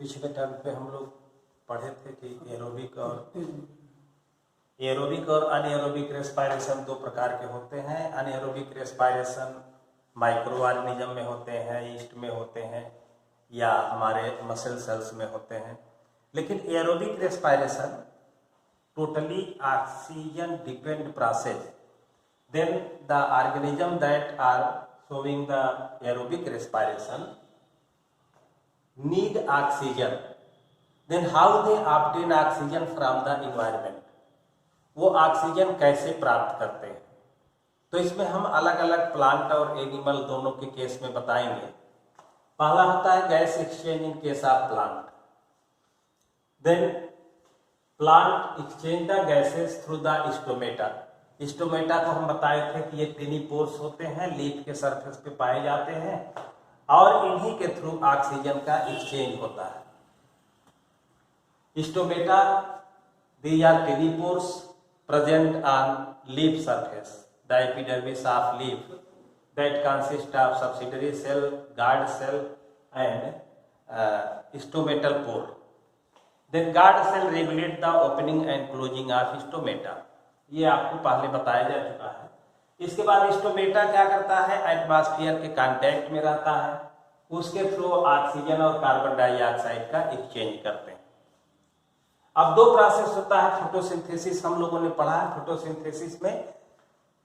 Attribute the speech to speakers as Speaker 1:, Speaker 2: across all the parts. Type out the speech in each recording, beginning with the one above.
Speaker 1: पिछले टर्म पे हम लोग पढ़े थे कि एरोबिक और अनएरोबिक रेस्पायरेशन दो प्रकार के होते हैं। अनएरोबिक रेस्पायरेशन माइक्रो ऑर्गेनिज्म में होते हैं, यीस्ट में होते हैं या हमारे मसल सेल्स में होते हैं। लेकिन aerobic respiration totally oxygen depend process. Then the organism that are showing the aerobic respiration need oxygen. Then how they obtain oxygen from the environment? वो ऑक्सीजन कैसे प्राप्त करते हैं? तो इसमें हम अलग अलग प्लांट और एनिमल दोनों के केस में बताएंगे। पहला होता है gas exchange in case of plant. Then plant exchange the gases through the stomata. Stomata को हम बताए थे कि ये टिनी पोर्स होते हैं, लीफ के सरफेस पे पाए जाते हैं और इन्हीं के थ्रू ऑक्सीजन का एक्सचेंज होता है। Stomata these are tiny pores present on leaf surface, the epidermis of leaf that consist of subsidiary cell, guard cell and stomatal pore. Then guard cell regulate the opening and closing of stomata. ये आपको पहले बताया जा चुका है। इसके बाद stomata क्या करता है, एटमॉस्फेयर के कांटेक्ट में रहता है, उसके थ्रू ऑक्सीजन और कार्बन डाइऑक्साइड का एक्सचेंज करते हैं। अब दो प्रोसेस होता है फोटोसिंथेसिस, हम लोगों ने पढ़ा है। फोटोसिंथेसिस में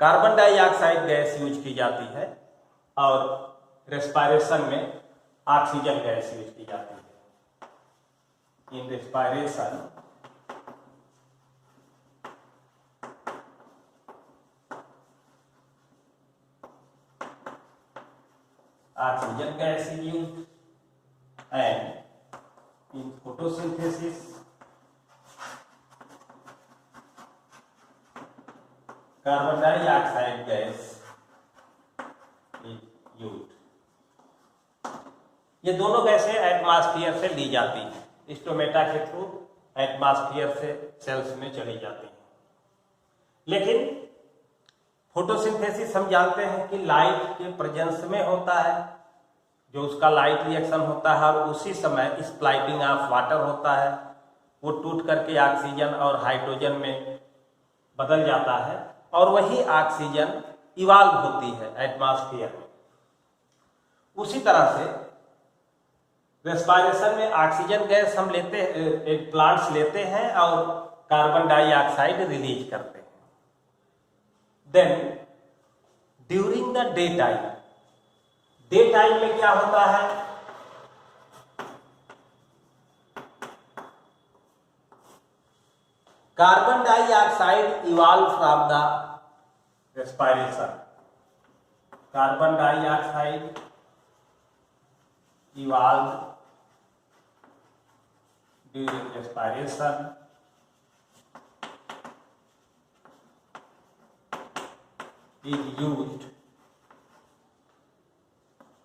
Speaker 1: कार्बन डाइऑक्साइड गैस यूज की जाती है और रेस्पायरेशन में ऑक्सीजन गैस यूज की जाती है। In respiration oxygen gas is used and in photosynthesis carbon dioxide gas is used। ये दोनों गैसें एटमॉस्फेयर से ली जाती हैं, स्टोमेटा के थ्रू एटमॉस्फेयर से सेल्स में चली जाती हैं। लेकिन फोटोसिंथेसिस हम जानते हैं कि लाइट के प्रेजेंस में होता है, जो उसका लाइट रिएक्शन होता है और उसी समय स्प्लाइटिंग ऑफ वाटर होता है, वो टूट करके ऑक्सीजन और हाइड्रोजन में बदल जाता है और वही ऑक्सीजन इवाल्व होती है एटमॉस्फेयर में। उसी तरह से रेस्पायरेशन में ऑक्सीजन गैस हम प्लांट्स लेते हैं और कार्बन डाइऑक्साइड रिलीज करते हैं। Then during the daytime में क्या होता है, carbon dioxide evolve from the respiration. Carbon dioxide evolve during respiration is used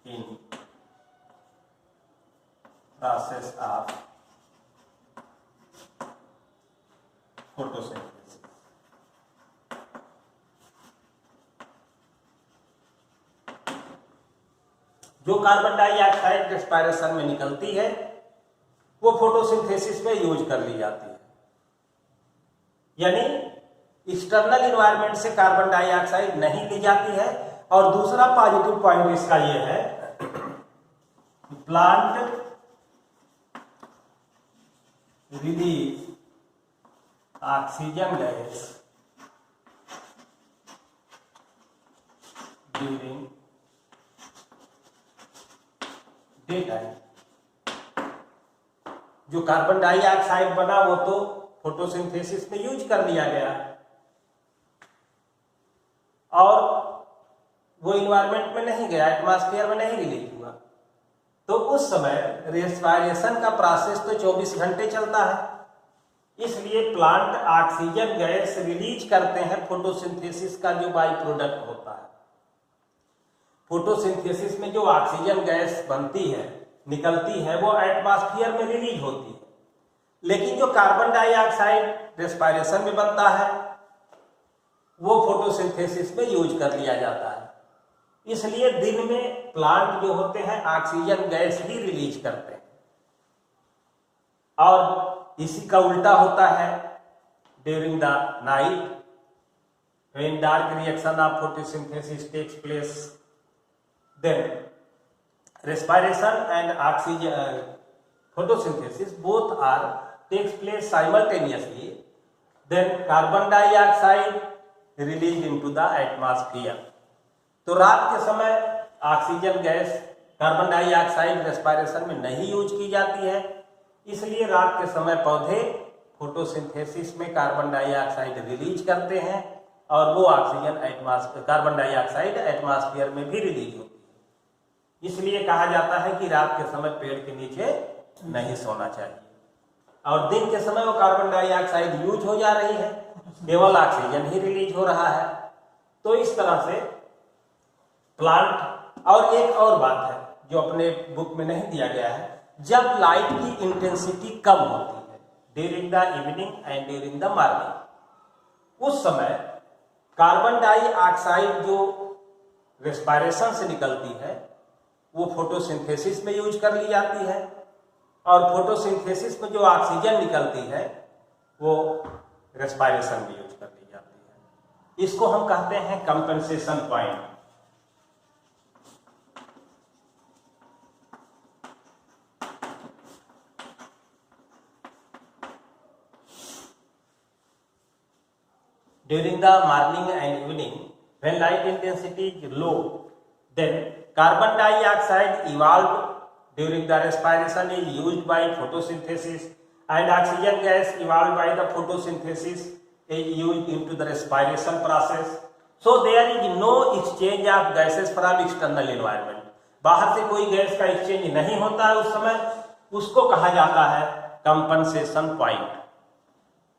Speaker 1: in process of photosynthesis। जो कार्बन डाइऑक्साइड रेस्पायरेशन में निकलती है वो फोटोसिंथेसिस में यूज कर ली जाती है। यानी एक्सटर्नल इन्वायरमेंट से कार्बन डाइऑक्साइड नहीं ली जाती है। और दूसरा पॉजिटिव पॉइंट इसका यह है, plant release oxygen gas during day time. जो कार्बन डाइऑक्साइड बना वो तो फोटोसिंथेसिस में यूज कर लिया गया और वो इन्वायरमेंट में नहीं गया, एटमॉस्फेयर में नहीं रिलीज हुआ। तो उस समय रेस्पायरेशन का प्रोसेस तो 24 घंटे चलता है, इसलिए प्लांट ऑक्सीजन गैस रिलीज करते हैं फोटोसिंथेसिस का जो बाई प्रोडक्ट होता है। फोटोसिंथेसिस में जो ऑक्सीजन गैस बनती है, निकलती है, वो एटमॉस्फेयर में रिलीज होती है। लेकिन जो कार्बन डाइऑक्साइड रेस्पायरेशन में बनता है वो फोटोसिंथेसिस में यूज कर लिया जाता है। इसलिए दिन में प्लांट जो होते हैं ऑक्सीजन गैस ही रिलीज करते हैं और इसी का उल्टा होता है during the night when dark reaction of photosynthesis takes place, then respiration and oxygen photosynthesis both are takes place simultaneously, then carbon dioxide released into the atmosphere. तो रात के समय oxygen gas carbon dioxide respiration में नहीं use की जाती है, इसलिए रात के समय पौधे फोटोसिंथेसिस में कार्बन डाइऑक्साइड रिलीज करते हैं और वो ऑक्सीजन कार्बन डाइऑक्साइड एटमॉस्फेयर में भी रिलीज होती है। इसलिए कहा जाता है कि रात के समय पेड़ के नीचे नहीं सोना चाहिए और दिन के समय वो कार्बन डाइऑक्साइड यूज हो जा रही है, केवल ऑक्सीजन ही रिलीज हो रहा है। तो इस तरह से प्लांट, और एक और बात है जो अपने बुक में नहीं दिया गया है, जब लाइट की इंटेंसिटी कम होती है during the evening and during the morning, उस समय कार्बन डाइऑक्साइड जो रेस्पिरेशन से निकलती है वो फोटोसिंथेसिस में यूज कर ली जाती है और फोटोसिंथेसिस में जो ऑक्सीजन निकलती है वो रेस्पिरेशन में यूज कर ली जाती है। इसको हम कहते हैं compensation point. During the morning and evening, when light intensity is low, then carbon dioxide evolved during the respiration is used by photosynthesis and oxygen gas evolved by the photosynthesis is used into the respiration process. So there is no exchange of gases from external environment. बाहर से कोई gas का exchange नहीं होता है उस समय, उसको कहा जाता है कंपनसेशन पॉइंट।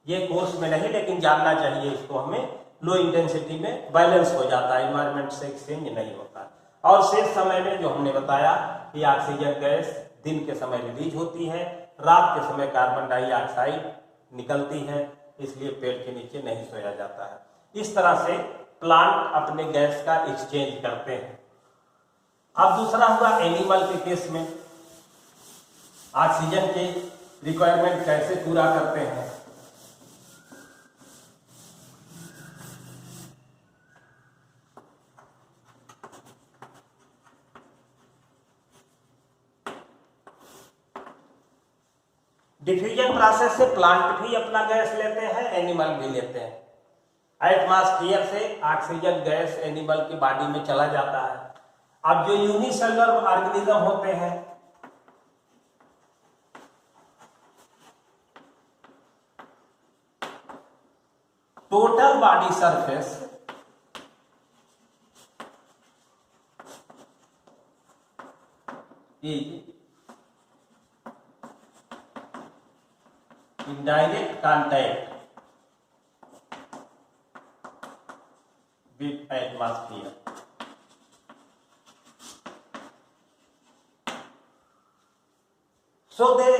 Speaker 1: ये कोर्स में नहीं, लेकिन जानना चाहिए इसको हमें। लो इंटेंसिटी में बैलेंस हो जाता है, एनवायरनमेंट से एक्सचेंज नहीं होता। और शेष समय में जो हमने बताया कि ऑक्सीजन गैस दिन के समय रिलीज होती है, रात के समय कार्बन डाइऑक्साइड निकलती है, इसलिए पेड़ के नीचे नहीं सोया जाता है। इस तरह से प्लांट अपने गैस का एक्सचेंज करते हैं। अब दूसरा हुआ एनिमल के केस में ऑक्सीजन के रिक्वायरमेंट कैसे पूरा करते हैं। डिफ्यूजन प्रोसेस से प्लांट भी अपना गैस लेते हैं, एनिमल भी लेते हैं। एटमॉस्फेयर से ऑक्सीजन गैस एनिमल की बॉडी में चला जाता है। अब जो यूनिसेलुलर ऑर्गेनिज्म होते हैं, total body surface is in direct contact with atmosphere. So they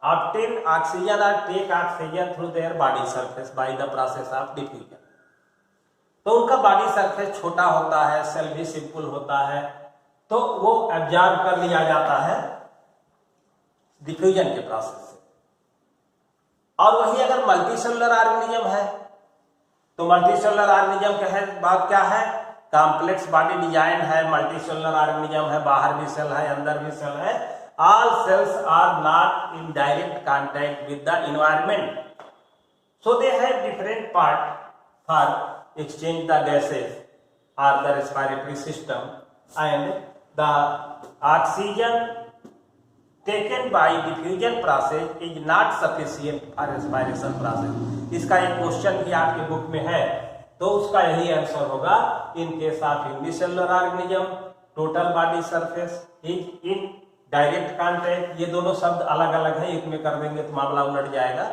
Speaker 1: obtain oxygen or take oxygen through their body surface by the process of diffusion. तो उनका बॉडी सरफेस छोटा होता है, सेल भी सिंपल होता है, तो वो एब्जॉर्ब कर लिया जाता है डिफ्यूजन के प्रोसेस से। और वही अगर मल्टीसेलुलर ऑर्गेनिज्म है तो मल्टीसेलुलर ऑर्गेनिज्म का है बात क्या है, कॉम्प्लेक्स बॉडी डिजाइन है, मल्टीसेलुलर ऑर्गेनिज्म है, बाहर भी सेल है, अंदर भी सेल है। All cells are not in direct contact with the environment, so they have different part for exchange the gases और the respiratory system and the oxygen taken by diffusion process is not sufficient for respiration process। इसका एक question भी आपके book में है, तो उसका यही आंसर होगा इन case of unicellular organism total body surface is in direct contact. ये दोनों शब्द अलग अलग है, एक में कर देंगे तो मामला उलट जाएगा।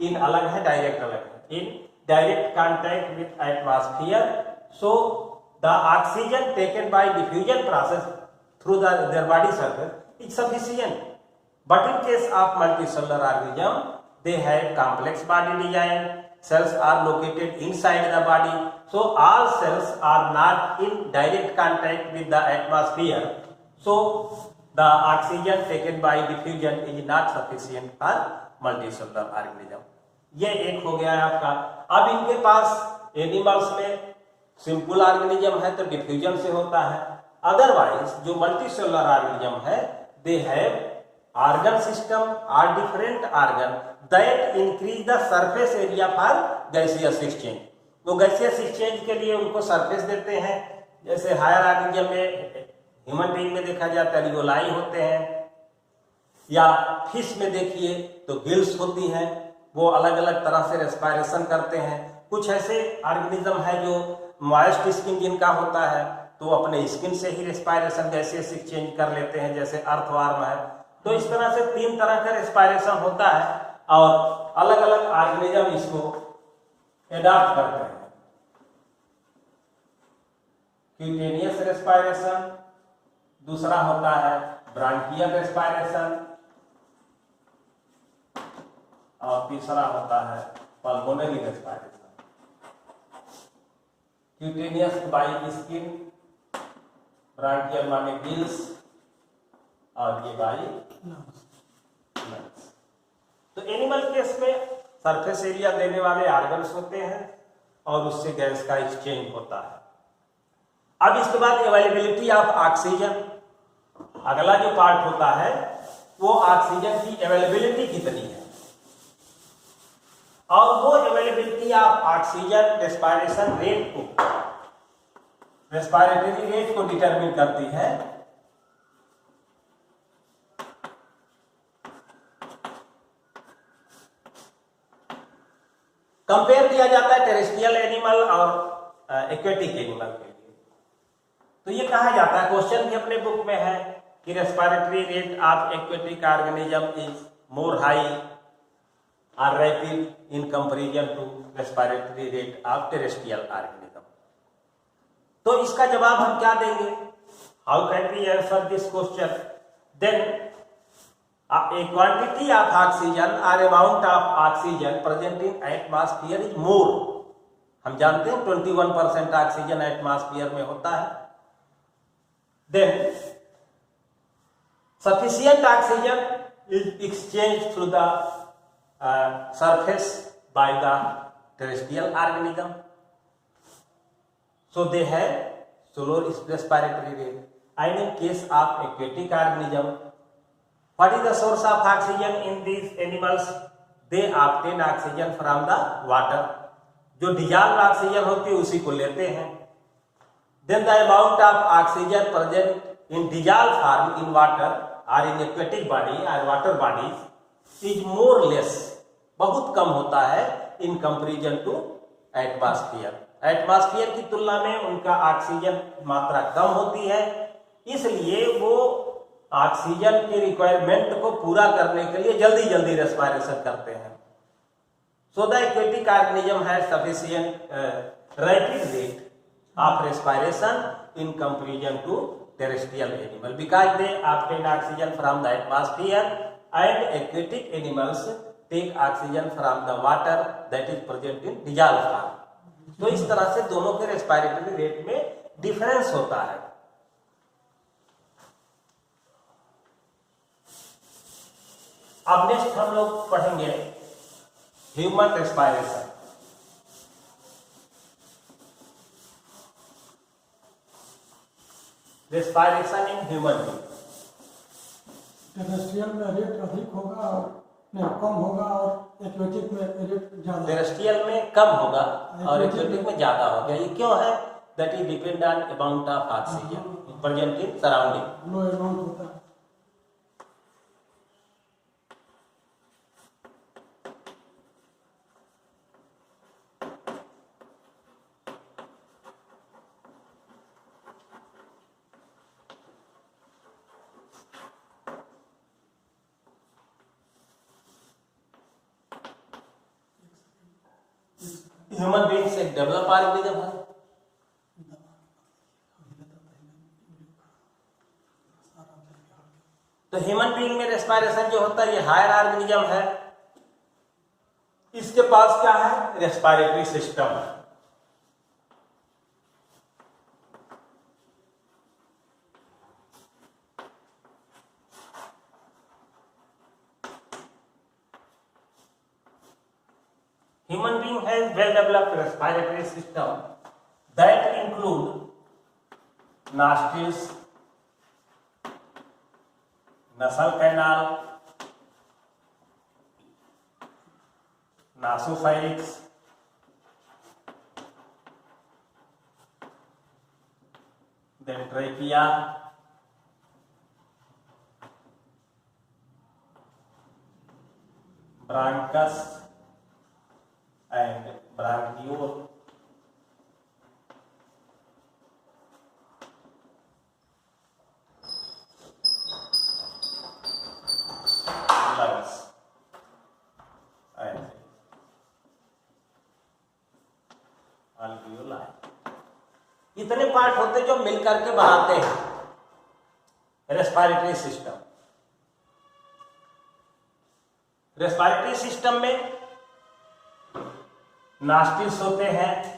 Speaker 1: इन अलग है, डायरेक्ट अलग है। इन direct contact with atmosphere, so the oxygen taken by diffusion process through their body surface is sufficient, but in case of multicellular organism they have complex body design, cells are located inside the body, so all cells are not in direct contact with the atmosphere, so the oxygen taken by diffusion is not sufficient for multicellular organism. ये एक हो गया है आपका। अब इनके पास animals में simple organism है तो डिफ्यूजन से होता है, अदरवाइज जो मल्टीसेलुलर ऑर्गेनिज्म है दे हैव ऑर्गन सिस्टम और different organ that increase the surface area for gaseous exchange. वो गैसियस एक्सचेंज के लिए उनको सरफेस देते हैं, जैसे हायर ऑर्गेनिज्म में ह्यूमन बीइंग में देखा जाता है एल्वियोलाई होते हैं, या फिश में देखिए तो गिल्स होती हैं, वो अलग अलग तरह से रेस्पायरेशन करते हैं। कुछ ऐसे ऑर्गेनिज्म है जो मॉइस्ट स्किन जिनका होता है तो अपने स्किन से ही रेस्पायरेशन गैसेस एक्सचेंज कर लेते हैं, जैसे अर्थवार्म है। तो इस तरह से 3 तरह का रेस्पायरेशन होता है और अलग अलग ऑर्गेनिज्म इसको एडाप्ट करते हैं। क्यूटेनियस रेस्पायरेशन, दूसरा होता है ब्रांकियल रेस्पायरेशन और तीसरा होता है pulmonary respiration. Cutaneous by skin, branchial माने गिल्स और ये बाई लंग्स। तो एनिमल केस में सरफेस एरिया देने वाले ऑर्गन्स होते हैं और उससे गैस का एक्सचेंज होता है। अब इसके बाद अवेलेबिलिटी ऑफ ऑक्सीजन, अगला जो पार्ट होता है वो ऑक्सीजन की अवेलेबिलिटी कितनी है, और वो availability of oxygen respiration rate को, रेस्पायरेटरी रेट को डिटरमिन करती है। कंपेयर किया जाता है टेरेस्ट्रियल एनिमल और एक्वेटिक एनिमल के लिए। तो ये कहा जाता है, क्वेश्चन भी अपने बुक में है कि respiratory rate of aquatic organism is more high और rapid in comparison to respiratory rate of terrestrial organism. तो इसका जवाब हम क्या देंगे? How can we answer this question? Then a quantity of oxygen or amount of oxygen present in atmosphere is more। हम जानते हैं 21% ऑक्सीजन एटमॉस्फेयर में होता है। then sufficient oxygen is exchanged through the surface by the terrestrial organism, so they have slow respiratory rate। and in case of aquatic organism, what is the source of oxygen in these animals? they obtain oxygen from the water। जो dissolve oxygen होती है उसी को लेते हैं। then the amount of oxygen present in dissolved form in water or in aquatic body or water bodies is more less, बहुत कम होता है in comparison to atmosphere। Atmosphere की तुलना में उनका ऑक्सीजन मात्रा कम होती है, इसलिए वो ऑक्सीजन के रिक्वायरमेंट को पूरा करने के लिए जल्दी जल्दी रेस्पायरेशन करते हैं। So the aquatic organism has sufficient rapid rate of respiration in comparison to terrestrial animal because they obtain oxygen from the atmosphere and aquatic animals take oxygen from the water that is present in dissolve form. तो इस तरह से दोनों के respiratory rate में difference होता है। अब नेक्स्ट हम लोग पढ़ेंगे human respiration. Respiration in human being.
Speaker 2: Terrestrial में रेट अधिक होगा और कम होगा और एक्वेटिक में रेट ज्यादा।
Speaker 1: टेरेस्ट्रियल में कम होगा और एक्वेटिक में ज्यादा होगा। ये क्यों है? That is depend on amount of oxygen present in surrounding.
Speaker 2: Low amount होता है।
Speaker 1: ह्यूमन बीइंग्स एक डेवलप ऑर्गेनिज्म है। तो ह्यूमन बीइंग में रेस्पायरेशन जो होता है ये हायर ऑर्गेनिज्म है। इसके पास क्या है? रेस्पायरेटरी सिस्टम है। Human being has well-developed respiratory system that include nostrils, nasal canal, nasopharynx, then trachea, bronchus and bronchiole, lungs and alveoli. इतने पार्ट होते जो मिलकर के बनाते हैं रेस्पिरेटरी सिस्टम। रेस्पिरेटरी सिस्टम में नॉस्ट्रिल्स होते हैं,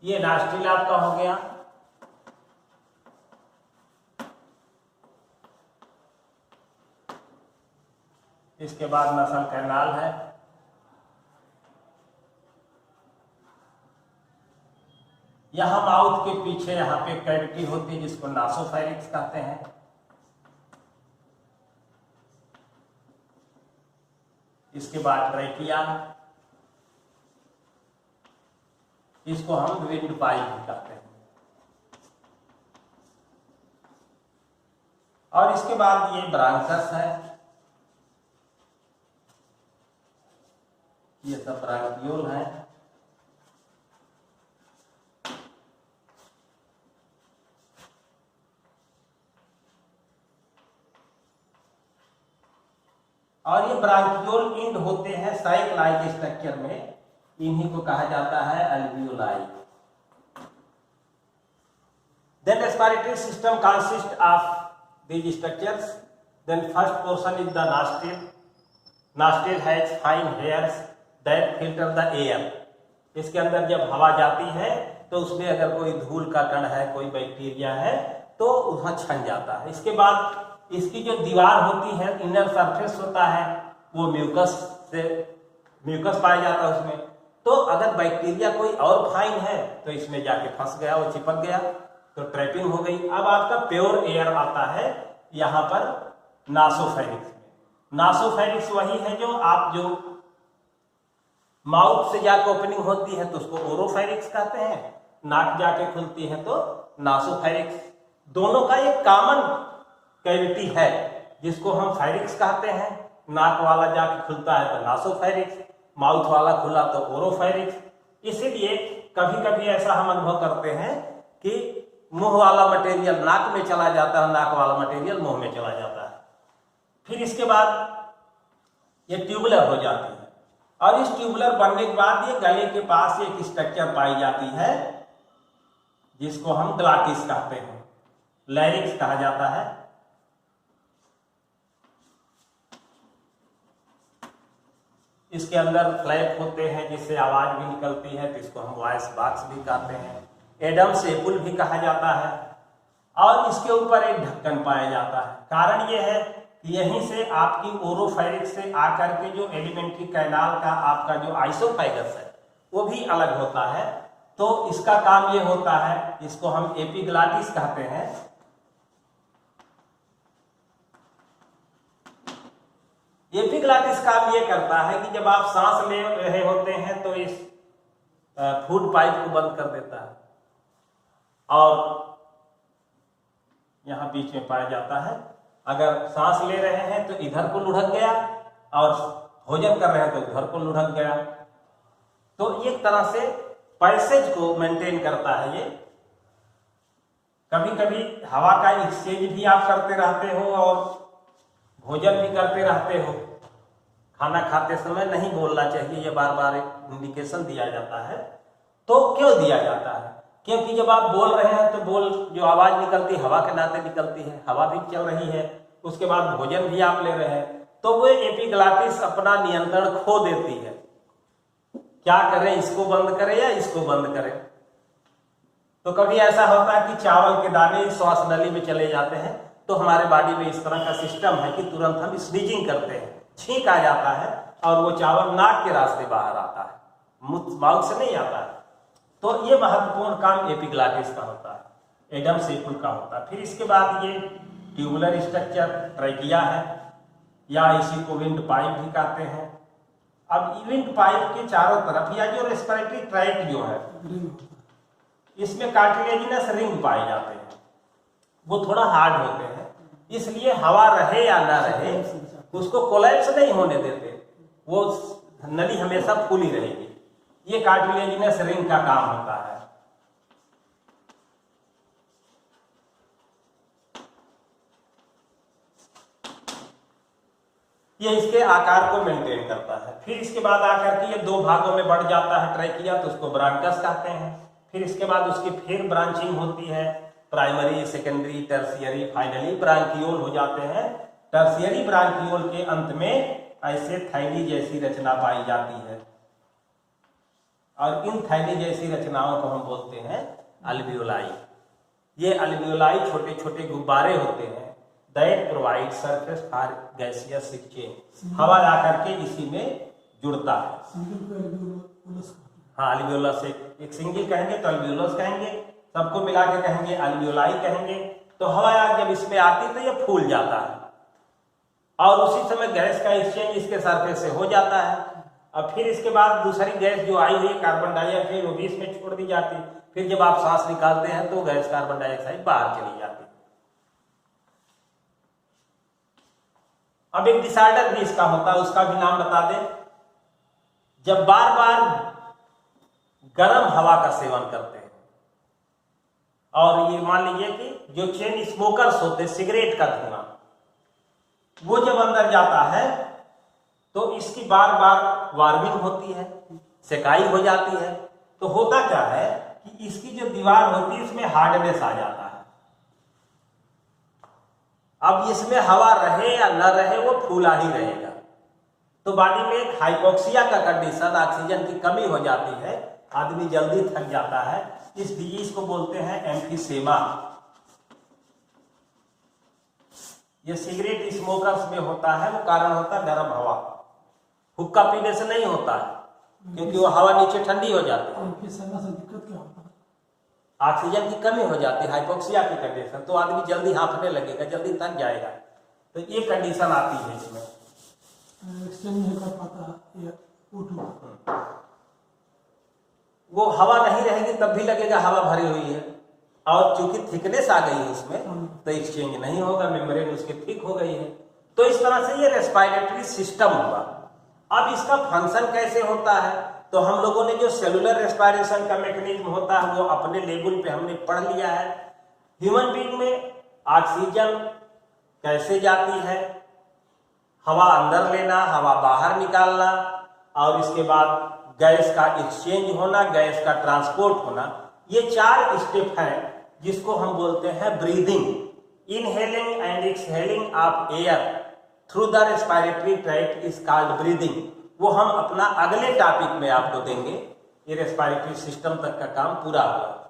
Speaker 1: ये नॉस्ट्रिल आपका हो गया। इसके बाद नसल कैनाल है, यहां माउथ के पीछे यहां पे कैविटी होती है जिसको नासोफायरिंक्स कहते हैं। इसके बाद ट्रैकिया, इसको हम विंड पाइप भी कहते हैं। और इसके बाद ये ब्रांकस है, ये सब ब्रांकियोल है। और ये ब्रांकियोल इंड होते हैं साइक लाइक स्ट्रक्चर में, इन्हीं को कहा जाता है alveoli। Then respiratory system consists of these structures. Then first portion is the nostril. Nostril has fine hairs that filter the air. इसके अंदर जब हवा जाती है तो उसमें अगर कोई धूल का कण है, कोई बैक्टीरिया है तो वहां छन जाता है। इसके बाद इसकी जो दीवार होती है, इनर सरफेस होता है, वो म्यूकस पाया जाता है उसमें। तो अगर बैक्टीरिया कोई और फाइन है तो इसमें जाके फंस गया, वो चिपक गया तो ट्रैपिंग हो गई। अब आपका प्योर एयर आता है यहां पर नासोफेरिक्स में। नासोफेरिक्स वही है जो आप जो माउथ से जाके ओपनिंग होती है तो उसको ओरोफेरिक्स कहते हैं, नाक जाके खुलती है तो नासोफेरिक्स। दोनों का एक कॉमन कैविटी है जिसको हम फेरिक्स कहते हैं। नाक वाला जाके खुलता है तो नासोफेरिक्स, माउथ वाला खुला तो ओरोफेरिक्स। इसीलिए कभी कभी ऐसा हम अनुभव करते हैं कि मुंह वाला मटेरियल नाक में चला जाता है, नाक वाला मटेरियल मुंह में चला जाता है। फिर इसके बाद ये ट्यूबुलर हो जाती है, और इस ट्यूबुलर बनने के बाद ये गले के पास एक स्ट्रक्चर पाई जाती है जिसको हम ग्लाटिस कहते हैं, लैरिक्स कहा जाता है। इसके अंदर फ्लैप होते हैं जिससे आवाज भी निकलती है, तो इसको हम वॉइस बॉक्स भी कहते हैं, एडम सेपुल भी कहा जाता है। और इसके ऊपर एक ढक्कन पाया जाता है। कारण यह है कि यहीं से आपकी ओरोफेरिक्स से आकर के जो एलिमेंट्री कैनाल का आपका जो आइसोफेगस है वो भी अलग होता है। तो इसका काम ये होता है, इसको हम एपिग्लाटिस कहते हैं। एपिग्लाटिस काम ये करता है कि जब आप सांस ले रहे होते हैं तो इस फूड पाइप को बंद कर देता है, और यहां बीच में पाया जाता है। अगर सांस ले रहे हैं तो इधर को लुढ़क गया, और भोजन कर रहे हैं तो इधर को लुढ़क गया। तो एक तरह से पैसेज को मेंटेन करता है ये। कभी कभी हवा का एक्सचेंज भी आप करते रहते हो और भोजन भी करते रहते हो। खाना खाते समय नहीं बोलना चाहिए, ये बार बार इंडिकेशन दिया जाता है। तो क्यों दिया जाता है? क्योंकि जब आप बोल रहे हैं तो बोल जो आवाज निकलती है हवा के नाते निकलती है, हवा भी चल रही है, उसके बाद भोजन भी आप ले रहे हैं, तो वो एपिग्लॉटिस अपना नियंत्रण खो देती है। क्या करें, इसको बंद करें या इसको बंद करें? तो कभी ऐसा होता है कि चावल के दाने श्वास नली में चले जाते हैं, तो हमारे बॉडी में इस तरह का सिस्टम है कि तुरंत हम स्नीजिंग करते हैं, छींक आ जाता है और वो चावल नाक के रास्ते बाहर आता है, माउथ से नहीं आता है। तो ये महत्वपूर्ण काम एपिग्लॉटिस का होता है, एडम सेपुल का होता है। फिर इसके बाद ये ट्यूबुलर स्ट्रक्चर ट्रैकिया है, या इसी को विंड पाइप भी कहते हैं। अब विंड पाइप के चारों तरफ या जो रेस्पिरेटरी ट्रैक्ट जो है, इसमें कार्टिलेजिनस रिंग पाए जाते हैं, वो थोड़ा हार्ड होते हैं, इसलिए हवा रहे या ना रहे उसको कोलैप्स नहीं होने देते, वो नली हमेशा फूली रहेगी। ये कार्टिलेजिनस रिंग का काम होता है। ये इसके आकार को मेंटेन करता है। फिर इसके बाद आकर के ये दो भागों में बढ़ जाता है ट्रैकिया, तो उसको ब्रांकस कहते हैं। फिर इसके बाद उसकी फिर ब्रांचिंग होती है, प्राइमरी, सेकेंडरी, टर्शियरी, फाइनली ब्रांकियोल हो जाते हैं। टर्शियरी ब्रांकियोल के अंत में ऐसे थैली जैसी रचना पाई जाती है, और इन थैली जैसी रचनाओं को हम बोलते हैं अल्वियोलाई। ये अल्वियोलाई छोटे छोटे गुब्बारे होते हैं, that provide surface for gaseous exchange. हवा जाकर के इसी में जुड़ता है। हाँ, अल्वियोलस एक सिंगल कहेंगे तो अल्वियोलस कहेंगे, सबको मिला के कहेंगे अल्वियोलाई कहेंगे। तो हवा जब इसमें आती तो ये फूल जाता है, और उसी समय गैस का एक्सचेंज इसके सरफेस से हो जाता है। अब फिर इसके बाद दूसरी गैस जो आई हुई है कार्बन डाइऑक्साइड, वो भी इसमें छोड़ दी जाती है। फिर जब आप सांस निकालते हैं तो गैस कार्बन डाइऑक्साइड बाहर चली जाती है। अब एक डिसऑर्डर भी इसका होता है, उसका भी नाम बता दें। जब बार बार गर्म हवा का सेवन करते हैं, और ये मान लीजिए कि जो चेन स्मोकर्स होते हैं, सिगरेट का धुआं वो जब अंदर जाता है तो इसकी बार बार वार्मिंग होती है, सेकाई हो जाती है। तो होता क्या है कि इसकी जो दीवार होती है इसमें हार्डनेस आ जाता है। अब इसमें हवा रहे या न रहे वो फूला ही रहेगा। तो बॉडी में एक हाइपोक्सिया का कंडीशन, ऑक्सीजन की कमी हो जाती है, आदमी जल्दी थक जाता है। इस डिजीज को बोलते हैं एम्फीसेमा। ये सिगरेट स्मोकर्स में होता है, वो कारण होता है गर्म हवा। हुक्का पीने से नहीं होता है, क्योंकि वो हवा नीचे ठंडी हो जाती है।
Speaker 2: एम्फीसेमा से दिक्कत क्या होता है?
Speaker 1: ऑक्सीजन की कमी हो जाती है, हाइपोक्सिया की कंडीशन, तो आदमी जल्दी हांफने लगेगा, जल्दी थक जाएगा। तो ये कंडीशन आती है इसमें।
Speaker 2: एक्सचेंज नहीं कर पाता या O2।
Speaker 1: वो हवा नहीं रहेगी तब भी लगेगा हवा भरी हुई है, और चूंकि थिकनेस आ गई है उसमें तो एक्सचेंज नहीं होगा, मेम्ब्रेन उसके थिक हो गई है। तो इस तरह से ये रेस्पिरेटरी सिस्टम हुआ। अब इसका फंक्शन कैसे होता है? तो हम लोगों ने जो सेलुलर रेस्पिरेशन का मैकेनिज्म होता है वो अपने लेवल पे हमने पढ़ लिया है। ह्यूमन बीइंग में ऑक्सीजन कैसे जाती है, हवा अंदर लेना, हवा बाहर निकालना, और इसके बाद गैस का एक्सचेंज होना, गैस का ट्रांसपोर्ट होना, ये 4 स्टेप है जिसको हम बोलते हैं breathing. Inhaling and exhaling of air through the respiratory tract is called breathing. वो हम अपना अगले टॉपिक में आपको देंगे। ये रेस्पिरेटरी सिस्टम तक का काम पूरा हुआ।